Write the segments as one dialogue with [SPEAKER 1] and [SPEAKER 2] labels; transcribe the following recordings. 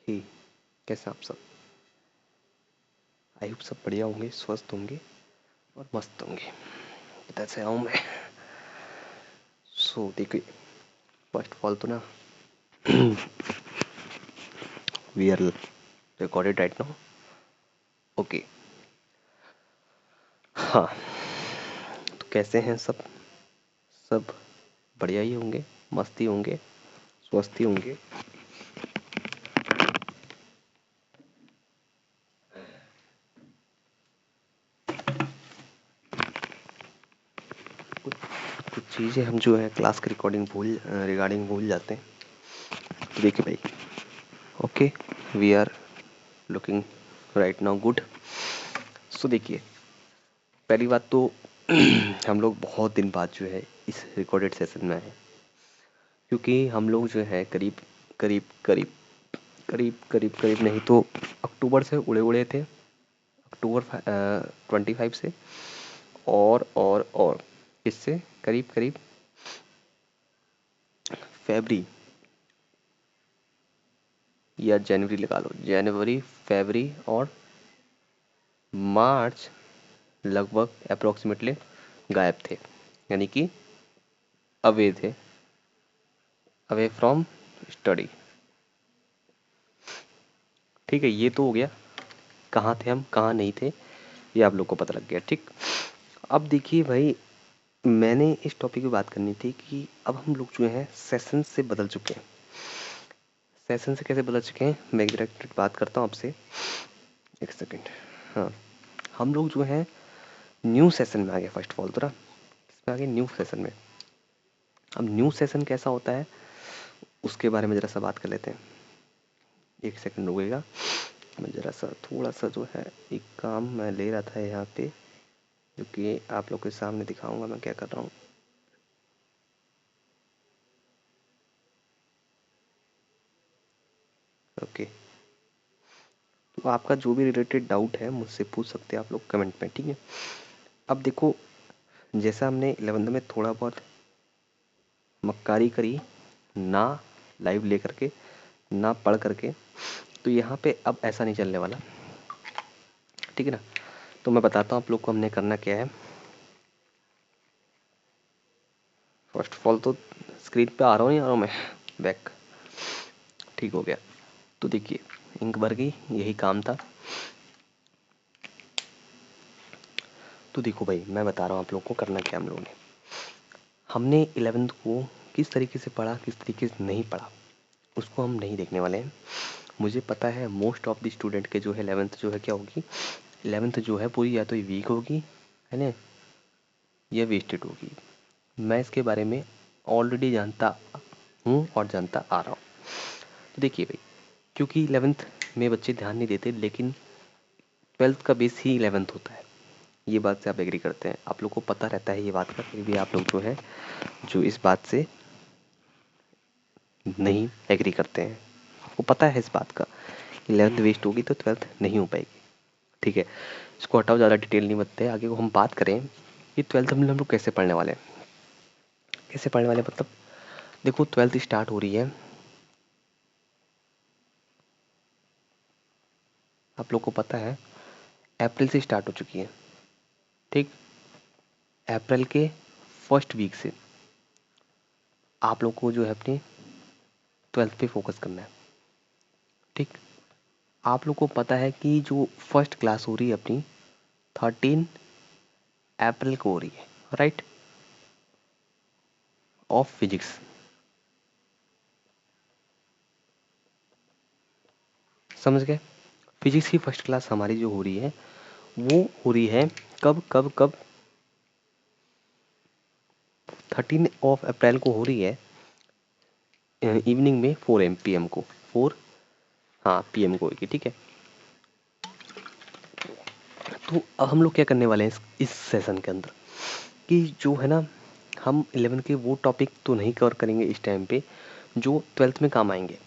[SPEAKER 1] हे, कैसे आप सब? आई होप सब बढ़िया होंगे, स्वस्थ होंगे और मस्त होंगे। कैसे आऊँ मैं? देखिए, फर्स्ट ऑफ ऑल तो ना we are recorded right now. Okay. हाँ, तो कैसे हैं सब? सब बढ़िया ही होंगे, मस्ती होंगे, स्वस्थ ही होंगे। कुछ कुछ चीज़ें हम जो है क्लास की रिगार्डिंग भूल जाते हैं। तो देखिए भाई, okay, we are looking right now good. देखिए, पहली बात तो हम लोग बहुत दिन बाद जो है इस रिकॉर्डेड सेशन में आए, क्योंकि हम लोग जो है करीब करीब करीब करीब करीब करीब नहीं तो अक्टूबर से उड़े उड़े थे। अक्टूबर 25 से और इससे करीब करीब फरवरी या जनवरी लगा लो, जनवरी, फरवरी और मार्च लगभग अप्रोक्सीमेटली गायब थे, यानी कि अवे थे, अवे फ्रॉम स्टडी। ठीक है, ये तो हो गया। कहाँ थे हम, कहाँ नहीं थे, ये आप लोग को पता लग गया। ठीक, अब देखिए भाई, मैंने इस टॉपिक पे बात करनी थी कि अब हम लोग जो हैं सेशन से बदल चुके हैं। सेशन से कैसे बदल चुके हैं, मैं डायरेक्ट बात करता हूँ आपसे। एक सेकंड। हाँ, हम लोग जो हैं न्यू सेशन में आ गए। फर्स्ट ऑफ ऑल तो ना इसमें आ गए न्यू सेशन में। अब न्यू सेशन कैसा होता है उसके बारे में ज़रा सा बात कर लेते हैं। एक सेकंड रुकेगा, मैं ज़रा सा थोड़ा सा जो है एक काम मैं ले रहा था यहाँ पे, क्योंकि आप लोग के सामने दिखाऊंगा मैं क्या कर रहा हूँ। ओके, तो आपका जो भी रिलेटेड डाउट है मुझसे पूछ सकते हैं आप लोग कमेंट में, ठीक है। अब देखो, जैसा हमने 11th में थोड़ा बहुत मक्कारी करी ना, लाइव लेकर के ना पढ़ करके, तो यहाँ पे अब ऐसा नहीं चलने वाला, ठीक है ना। तो मैं बताता हूँ आप लोग को हमने करना क्या है। फर्स्ट ऑफ ऑल तो स्क्रीन पे आ रहा हूँ, नहीं आ रहा हूँ मैं? बैक, ठीक हो गया। तो देखिए, इंक भर गई, यही काम था। तो देखो भाई, मैं बता रहा हूँ आप लोग को करना क्या हम लोगों ने। हमने 11th को किस तरीके से पढ़ा, किस तरीके से नहीं पढ़ा, उसको हम नहीं देखने वाले हैं। मुझे पता है मोस्ट ऑफ द स्टूडेंट के जो है 11th जो है क्या होगी, 11th जो है पूरी या तो वीक होगी, है ना, या वेस्टेड होगी। मैं इसके बारे में ऑलरेडी जानता हूँ और जानता आ रहा हूँ। तो देखिए भाई, क्योंकि 11th में बच्चे ध्यान नहीं देते, लेकिन 12th का बेस ही 11th होता है। ये बात से आप एग्री करते हैं? आप लोग को पता रहता है ये बात का, फिर भी आप लोग जो है जो इस बात से नहीं एग्री करते हैं। आपको पता है इस बात का, 11th वेस्ट होगी तो 12th नहीं हो पाएगी, ठीक है। इसको हटाओ, ज़्यादा डिटेल नहीं बनते, आगे को हम बात करें कि 12th हम लोग कैसे पढ़ने वाले हैं। कैसे पढ़ने वाले मतलब, देखो 12th स्टार्ट हो रही है, आप लोग को पता है अप्रैल से स्टार्ट हो चुकी है, ठीक। अप्रैल के फर्स्ट वीक से आप लोग को जो है अपनी 12th पे फोकस करना है, ठीक। आप लोग को पता है कि जो फर्स्ट क्लास हो रही है अपनी 13 अप्रैल को हो रही है, राइट, ऑफ फिजिक्स। समझ गए? फिजिक्स की फर्स्ट क्लास हमारी जो हो रही है वो हो रही है कब कब कब, 13 ऑफ अप्रैल को हो रही है, इवनिंग में 4 PM को, 4, हाँ, PM को होगी, ठीक है। तो अब हम लोग क्या करने वाले हैं इस सेशन के अंदर, कि जो है ना, हम 11 के वो टॉपिक तो नहीं कवर करेंगे इस टाइम पे जो 12th में काम आएंगे।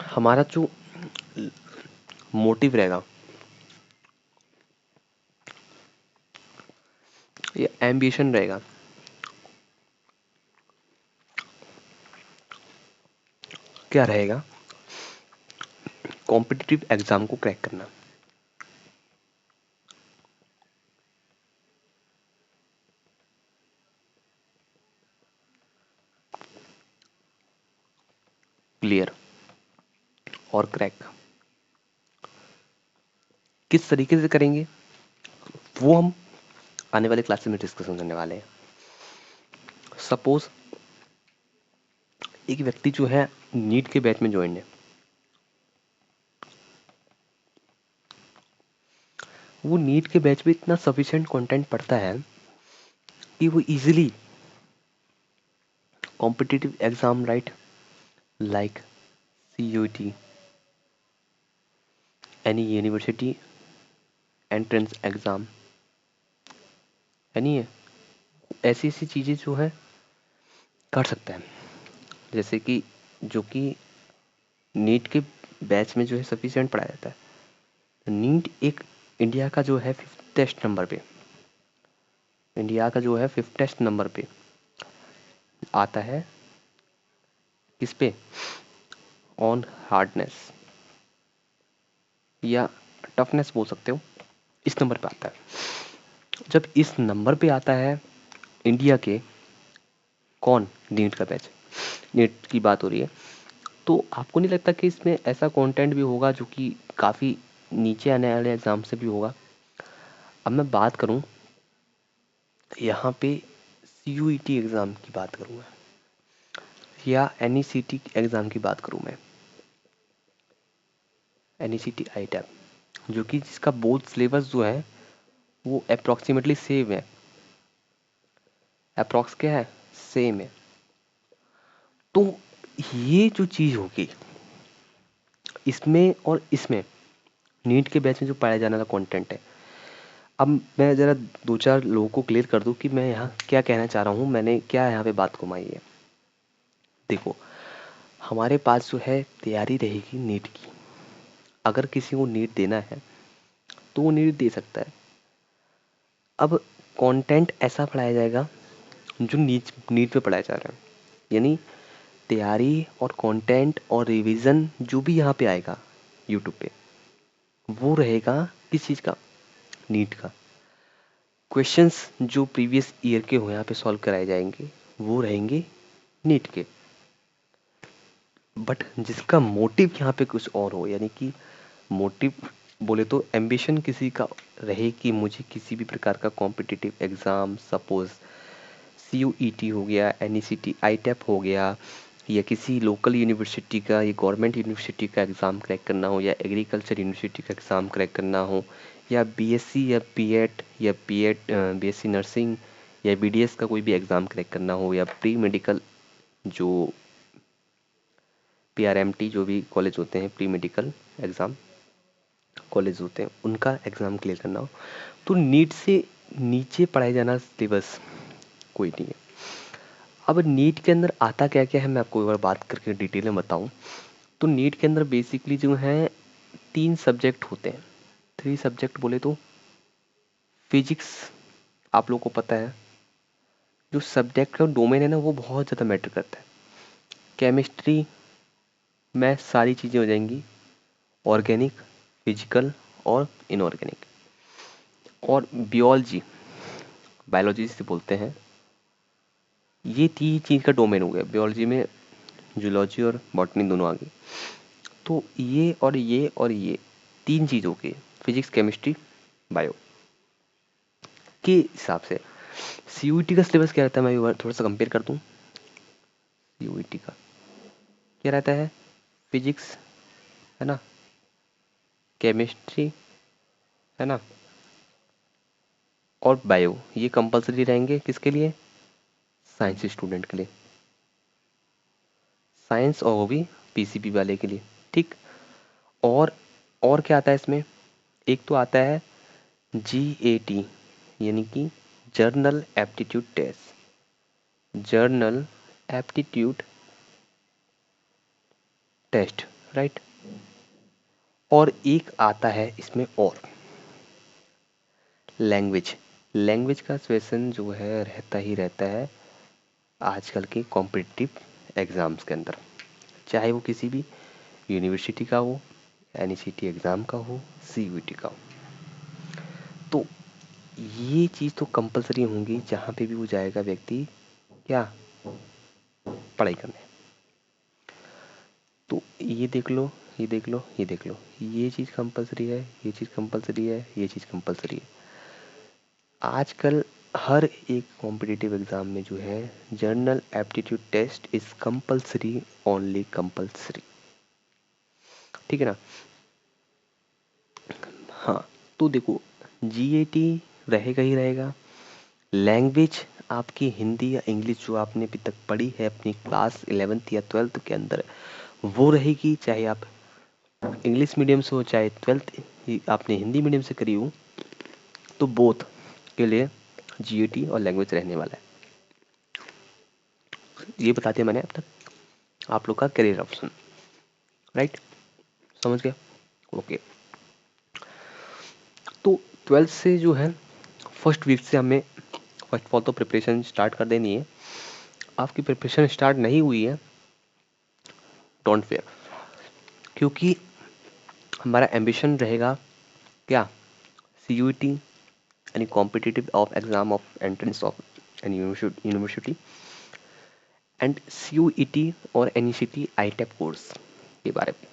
[SPEAKER 1] हमारा जो मोटिव रहेगा या एम्बिशन रहेगा, क्या रहेगा? कॉम्पिटिटिव एग्जाम को क्रैक करना। क्लियर और क्रैक किस तरीके से करेंगे वो हम आने वाले क्लासेस में डिस्कशन करने वाले हैं। सपोज एक व्यक्ति जो है नीट के बैच में ज्वाइन है, वो नीट के बैच में इतना सफिशिएंट कंटेंट पढ़ता है कि वो easily competitive exam right like CUET, any university entrance exam, यानी ऐसी ऐसी चीज़ें जो है कर सकता है, जैसे कि जो कि नीट के बैच में जो है सफिशिएंट पढ़ाया जाता है। नीट एक इंडिया का जो है फिफ्थ टेस्ट नंबर पे, इंडिया का जो है फिफ्थ टेस्ट नंबर पे आता है, किस पे? ऑन हार्डनेस या टफनेस बोल सकते हो, इस नंबर पे आता है। जब इस नंबर पे आता है इंडिया के, कौन? नीट का बैच, नीट की बात हो रही है, तो आपको नहीं लगता कि इसमें ऐसा कंटेंट भी होगा जो कि काफ़ी नीचे आने वाले एग्जाम से भी होगा? अब मैं बात करूं यहाँ पे CUET एग्ज़ाम की बात करूँगा या NECT एग्ज़ाम की बात करूँ मैं, NECT ITAP, जो कि जिसका बोर्ड सिलेबस जो है वो अप्रॉक्सीमेटली सेम है, अप्रॉक्स क्या है, सेम है। तो ये जो चीज़ होगी इसमें और इसमें, नीट के बैच में जो पढ़ाया जाने वाला कंटेंट है, अब मैं ज़रा दो चार लोगों को क्लियर कर दूं कि मैं यहाँ क्या कहना चाह रहा हूँ, मैंने क्या यहाँ पे बात घुमाई है। देखो, हमारे पास जो है तैयारी रहेगी नीट की, अगर किसी को नीट देना है तो वो नीट दे सकता है। अब कंटेंट ऐसा पढ़ाया जाएगा जो नीट नीट में पढ़ाया जा रहा है, यानी तैयारी और कंटेंट और रिवीजन जो भी यहाँ पे आएगा यूट्यूब पे, वो रहेगा किस चीज़ का? नीट का। क्वेश्चंस जो प्रीवियस ईयर के हो यहाँ पे सॉल्व कराए जाएंगे वो रहेंगे नीट के। बट जिसका मोटिव यहाँ पे कुछ और हो, यानी कि मोटिव बोले तो एम्बिशन किसी का रहे कि मुझे किसी भी प्रकार का कॉम्पिटिटिव एग्ज़ाम, सपोज CUET हो गया, NECT ITAP हो गया, या किसी लोकल यूनिवर्सिटी का या गवर्नमेंट यूनिवर्सिटी का एग्ज़ाम क्रैक करना हो, या एग्रीकल्चर यूनिवर्सिटी का एग्ज़ाम क्रैक करना हो, या BSc या बीएड या BSc नर्सिंग या BDS का कोई भी एग्ज़ाम क्रैक करना हो, या प्री मेडिकल जो PRMT जो भी कॉलेज होते हैं, प्री मेडिकल एग्ज़ाम कॉलेज होते हैं, उनका एग्ज़ाम क्लियर करना हो, तो नीट से नीचे पढ़ाया जाना सिलेबस कोई नहीं है। अब नीट के अंदर आता क्या क्या है मैं आपको एक बार बात करके डिटेल में बताऊं, तो नीट के अंदर बेसिकली जो है 3 सब्जेक्ट होते हैं, 3 सब्जेक्ट बोले तो फिजिक्स, आप लोगों को पता है जो सब्जेक्ट का डोमेन है ना वो बहुत ज़्यादा मैटर करता है। केमिस्ट्री में सारी चीज़ें हो जाएंगी, ऑर्गेनिक, फिजिकल और इनऑर्गेनिक। और बियोलॉजी, बायोलॉजी से बोलते हैं, ये 3 चीज़ का डोमेन हो गया। बियोलॉजी में जूलॉजी और बॉटनी दोनों आ गई, तो ये और ये और ये 3 चीज़ हो गई, फिजिक्स, केमिस्ट्री, बायो के हिसाब से। CUET का सिलेबस क्या रहता है, मैं एक बार थोड़ा सा कंपेयर कर दूं। CUET का क्या रहता है? फिजिक्स है ना, केमिस्ट्री है ना, और बायो, ये कंपलसरी रहेंगे किसके लिए? साइंस स्टूडेंट के लिए, साइंस और वो भी PCB वाले के लिए, ठीक। और क्या आता है इसमें? एक तो आता है GAT, यानी कि general aptitude test, general aptitude test, right. और एक आता है इसमें और लैंग्वेज, लैंग्वेज का क्वेश्चन जो है रहता ही रहता है आजकल के कॉम्पिटिटिव एग्जाम्स के अंदर, चाहे वो किसी भी यूनिवर्सिटी का हो, एनईसीटी एग्ज़ाम का हो, सीयूईटी का हो। तो ये चीज़ तो कंपलसरी होंगी जहाँ पे भी वो जाएगा व्यक्ति क्या पढ़ाई करने। तो ये देख लो, ये देख लो, ये देख लो, ये चीज़ कंपलसरी है, ये चीज़ कंपलसरी है, ये चीज़ कंपलसरी है। आजकल हर एक कॉम्पिटिटिव एग्ज़ाम में जो है general aptitude test is compulsory, only compulsory. ठीक है ना। हाँ, तो देखो जीएटी रहेगा ही रहेगा। लैंग्वेज आपकी हिंदी या इंग्लिश जो आपने अभी तक पढ़ी है अपनी क्लास 11th या 12th के अंदर, वो रहेगी, चाहे आप इंग्लिश मीडियम से हो, चाहे 12th आपने हिंदी मीडियम से करी हो, तो बोथ के लिए जीएटी और लैंग्वेज रहने वाला है। ये बता दिया मैंने अब तक आप लोग का करियर ऑप्शन, राइट, समझ गया, ओके। तो 12th से जो है फर्स्ट वीक से हमें फर्स्ट ऑफ ऑल तो प्रिपरेशन स्टार्ट कर देनी है। आपकी प्रिपरेशन स्टार्ट नहीं हुई है, डोंट फेयर, क्योंकि हमारा एम्बिशन रहेगा क्या, सीयूईटी यानी competitive of exam of entrance of any university, and CUET और एनईसीटी आईटेप कोर्स के बारे में।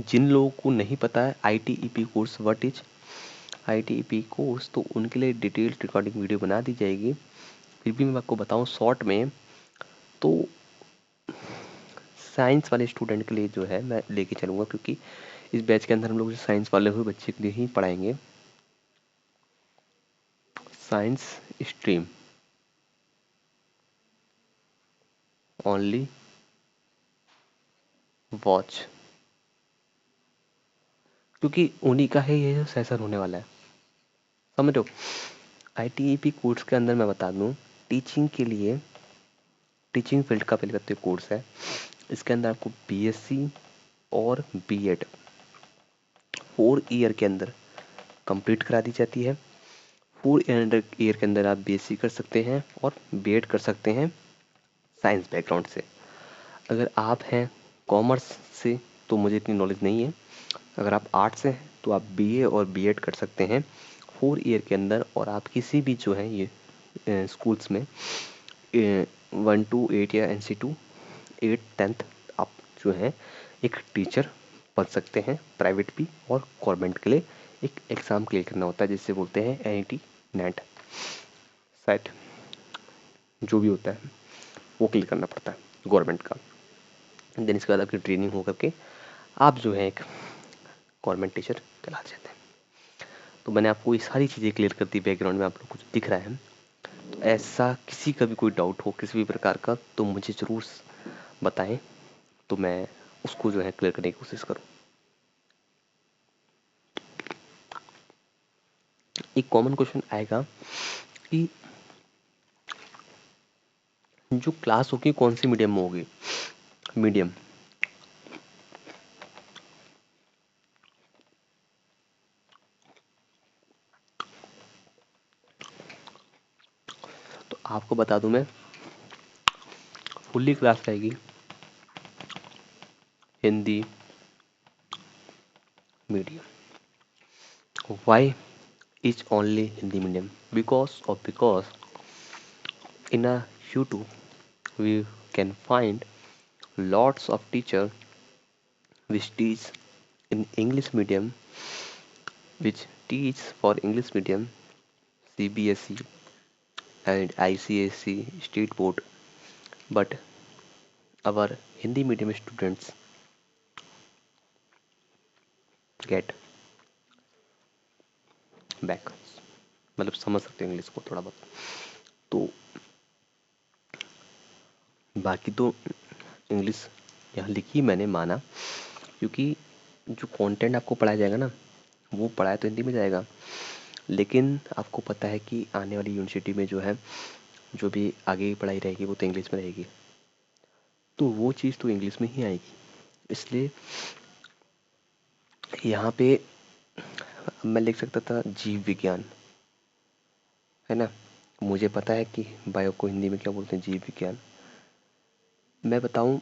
[SPEAKER 1] जिन लोगों को नहीं पता है ITEP course what is ITEP course, तो उनके लिए डिटेल्ड रिकॉर्डिंग वीडियो बना दी जाएगी। फिर भी मैं आपको बताऊं शॉर्ट में, तो साइंस वाले स्टूडेंट के लिए जो है मैं लेके चलूँगा, क्योंकि इस बैच के अंदर हम लोग साइंस वाले हुए बच्चे के लिए ही पढ़ाएंगे। साइंस स्ट्रीम ओनली वॉच, क्योंकि उन्हीं का है ये जो सेशन होने वाला है, समझ लो। आईटीईपी कोर्स के अंदर मैं बता दूं, टीचिंग के लिए टीचिंग फील्ड का पहले तो कोर्स है। इसके अंदर आपको बीएससी और बीएड 4 ईयर के अंदर कंप्लीट करा दी जाती है। 4 ईयर के अंदर आप बीएससी कर सकते हैं और बीएड कर सकते हैं साइंस बैकग्राउंड से। अगर आप हैं कॉमर्स से तो मुझे इतनी नॉलेज नहीं है, अगर आप आर्ट्स से हैं तो आप बीए और बीएड कर सकते हैं 4 ईयर के अंदर। और आप किसी भी जो है ये स्कूल्स में 1 to 8 या NC2 8th 10th आप जो है एक टीचर बन सकते हैं, प्राइवेट भी और गवर्नमेंट के लिए एक एग्ज़ाम क्लियर करना होता है जिससे बोलते हैं NET नेट सेट, जो भी होता है वो क्लियर करना पड़ता है गवर्नमेंट का। देन इसके बाद आपकी ट्रेनिंग हो करके आप जो है एक गवर्नमेंट टीचर कहला जाते हैं। तो मैंने आपको ये सारी चीज़ें क्लियर कर दी, बैकग्राउंड में आप लोग को जो दिख रहा है। तो ऐसा किसी का भी कोई डाउट हो किसी भी प्रकार का तो मुझे ज़रूर बताएं, तो मैं उसको जो है क्लियर करने की कोशिश करूँ। एक कॉमन क्वेश्चन आएगा कि जो क्लास होगी कौन सी मीडियम में होगी, मीडियम। तो आपको बता दूं मैं, फुल्ली क्लास रहेगी Hindi medium. Why is only Hindi medium, because in a YouTube we can find lots of teacher which teach in English medium, which teach for English medium, CBSE and ICSE state board, but our Hindi medium students get back, मतलब समझ सकते हैं English को थोड़ा बहुत। तो बाकी तो इंग्लिश यहाँ लिखी मैंने माना, क्योंकि जो कंटेंट आपको पढ़ाया जाएगा ना वो पढ़ाया तो हिंदी में जाएगा, लेकिन आपको पता है कि आने वाली यूनिवर्सिटी में जो है जो भी आगे की पढ़ाई रहेगी वो तो इंग्लिश में रहेगी, तो वो चीज़ तो इंग्लिश में ही आएगी। इसलिए यहाँ पे मैं लिख सकता था जीव विज्ञान, है ना। मुझे पता है कि बायो को हिंदी में क्या बोलते हैं, जीव विज्ञान। मैं बताऊं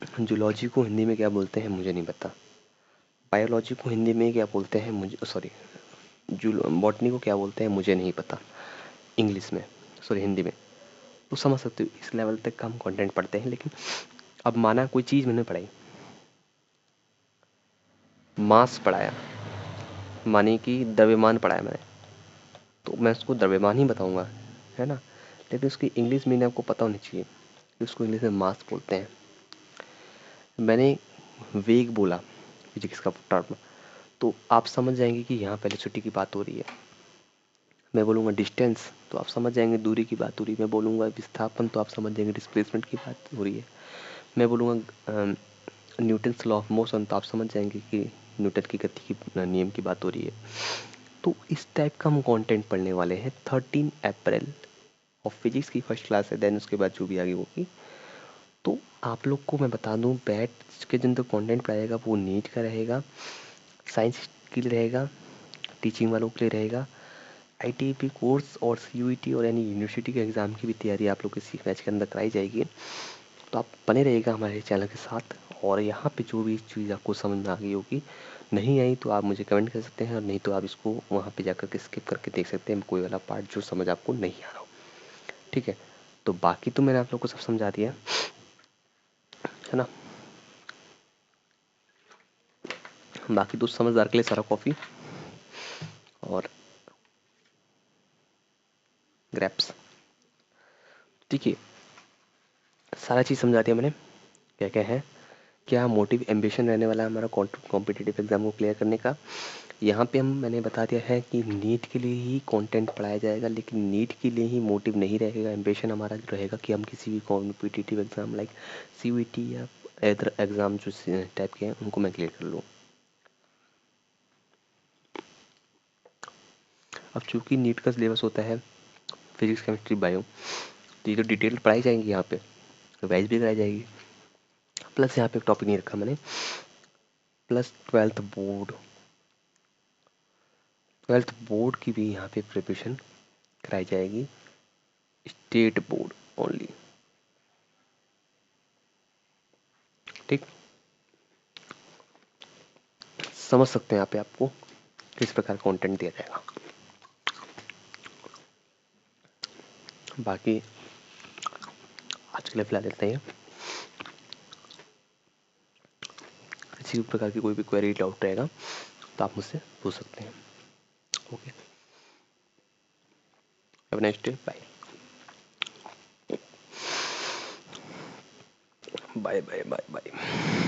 [SPEAKER 1] जूलॉजी को हिंदी में क्या बोलते हैं मुझे नहीं पता। बायोलॉजी को हिंदी में क्या बोलते हैं मुझे, सॉरी, बॉटनी को क्या बोलते हैं मुझे नहीं पता इंग्लिश में, सॉरी हिंदी में। तो समझ सकते हो इस लेवल तक का हम कंटेंट पढ़ते हैं। लेकिन अब माना कोई चीज़ मैंने पढ़ाई, मास पढ़ाया, माने कि द्रव्यमान पढ़ाया मैंने, तो मैं उसको द्रव्यमान ही बताऊंगा, है ना। लेकिन उसकी इंग्लिश मीनिंग आपको पता होनी चाहिए कि उसको इंग्लिश में मास बोलते हैं। मैंने वेग बोला, फिजिक्स का टर्म, तो आप समझ जाएंगे कि यहाँ वेलोसिटी की बात हो रही है। मैं बोलूँगा डिस्टेंस तो आप समझ जाएंगे दूरी की बात हो रही है। मैं बोलूँगा विस्थापन तो आप समझ जाएंगे डिस्प्लेसमेंट की बात हो रही है। मैं बोलूँगा न्यूटन्स लॉ ऑफ मोशन तो आप समझ जाएंगे कि न्यूटन की गति की नियम की बात हो रही है। तो इस टाइप का हम कंटेंट पढ़ने वाले हैं 13 अप्रैल। और फिजिक्स की फर्स्ट क्लास है, देन उसके बाद जो भी आगे होगी। तो आप लोग को मैं बता दूं, बैच के दिन तो कंटेंट पढ़ाएगा वो नीट का रहेगा, साइंस के लिए रहेगा, टीचिंग वालों के लिए रहेगा, आईटीपी कोर्स और सीयूईटी और यानी यूनिवर्सिटी के एग्ज़ाम की भी तैयारी आप लोग इसी बैच के अंदर कराई जाएगी। तो आप बने रहिएगा हमारे चैनल के साथ। और यहाँ पे जो भी चीज़ आपको समझ में आ गई होगी, नहीं आई तो आप मुझे कमेंट कर सकते हैं, और नहीं तो आप इसको वहाँ पे जाकर के स्किप करके देख सकते हैं, कोई वाला पार्ट जो समझ आपको नहीं आ रहा हो। ठीक है, तो बाकी तो मैंने आप लोग को सब समझा दिया, है ना। बाकी तो समझदार के लिए सारा कॉफ़ी और ग्रैप्स। ठीक है, सारा चीज़ समझा दिया मैंने, क्या क्या है, क्या मोटिव एम्बिशन रहने वाला है हमारा कॉम्पिटिटिव एग्जाम को क्लियर करने का। यहाँ पे हम मैंने बता दिया है कि नीट के लिए ही कंटेंट पढ़ाया जाएगा, लेकिन नीट के लिए ही मोटिव नहीं रहेगा। एम्बिशन हमारा जो रहेगा कि हम किसी भी कॉम्पिटिटिव एग्जाम लाइक सीयूईटी या अदर एग्जाम जो टाइप के हैं उनको मैं क्लियर कर लूँ। अब चूंकि नीट का सिलेबस होता है फिजिक्स केमिस्ट्री बायो, तो ये तो डिटेल पढ़ाई जाएंगी यहाँ पे, रिवाइज भी कराई जाएगी। प्लस यहाँ पे एक टॉपिक नहीं रखा मैंने, प्लस ट्वेल्थ बोर्ड की भी यहाँ पे प्रिपरेशन कराई जाएगी, स्टेट बोर्ड ओनली। ठीक, समझ सकते हैं यहाँ पे आपको किस प्रकार कंटेंट दिया जाएगा। बाकी आज के लिए फिलहाल इतना ही है। किसी भी प्रकार की कोई भी क्वेरी डाउट रहेगा तो आप मुझसे पूछ सकते हैं। Okay, have a nice day, bye bye bye bye bye.